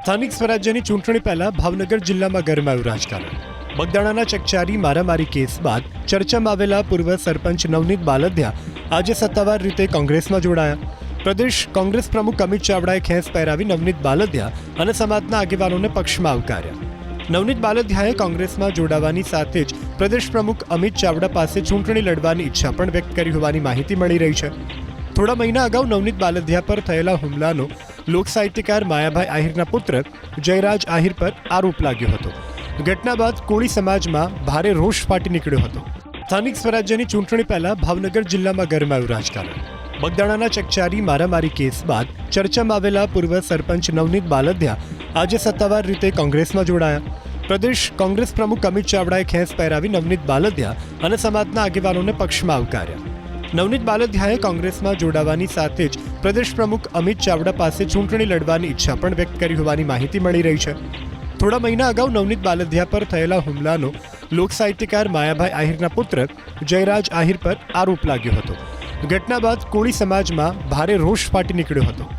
સ્થાનિક સ્વરાજ્યની ચૂંટણી પહેલા ભાવનગર જિલ્લામાં ગરમાયું રાજકારણ. બગદાણાના ચકચારી મારામારી કેસ બાદ ચર્ચામાં આવેલા પૂર્વ સરપંચ નવનીત બાલદિયા આજે સત્તાવાર રીતે કોંગ્રેસમાં જોડાયા. પ્રદેશ કોંગ્રેસ પ્રમુખ અમિત ચાવડાએ ખેસ પહેરાવી નવનીત બાલદિયા અને સમાજના આગેવાનોને પક્ષમાં આવકાર્યા. નવનીત બાલદિયાએ કોંગ્રેસમાં જોડાવાની સાથે જ પ્રદેશ પ્રમુખ અમિત ચાવડા પાસે ચૂંટણી લડવાની ઈચ્છા પણ વ્યક્ત કરી હોવાની માહિતી મળી રહી છે. થોડા મહિના અગાઉ નવનીત બાલદિયા પર થયેલા હુમલાનો લોક સાહિત્યકાર માયાભાઈ આહિરના પુત્ર જયરાજ આહિર પર આરોપ લાગ્યો હતો. ઘટના બાદ કોળી સમાજમાં ભારે રોષ ફાટી નીકળ્યો હતો. સ્થાનિક સ્વરાજ્યની ચૂંટણી પહેલા ભાવનગર જિલ્લામાં ગરમાયું રાજકારણ. બગદાણાના ચકચારી મારામારી કેસ બાદ ચર્ચામાં આવેલા પૂર્વ સરપંચ નવનીત બાલદિયા આજે સત્તાવાર રીતે કોંગ્રેસમાં જોડાયા. પ્રદેશ કોંગ્રેસ પ્રમુખ અમિત ચાવડાએ ખેસ પહેરાવી નવનીત બાલદિયા અને સમાજના આગેવાનોને પક્ષમાં આવકાર્યા. નવનીત બાલદિયાએ કોંગ્રેસમાં જોડાવાની સાથે જ પ્રદેશ પ્રમુખ અમિત ચાવડા પાસે ચૂંટણી લડવાની ઈચ્છા પણ વ્યક્ત કરી હોવાની માહિતી મળી રહી છે. થોડા મહિના અગાઉ નવનીત બાલદિયા પર થયેલા હુમલાનો લોક સાહિત્યકાર માયાભાઈ આહિરના પુત્ર જયરાજ આહિર પર આરોપ લાગ્યો હતો. ઘટના બાદ કોળી સમાજમાં ભારે રોષ ફાટી નીકળ્યો હતો.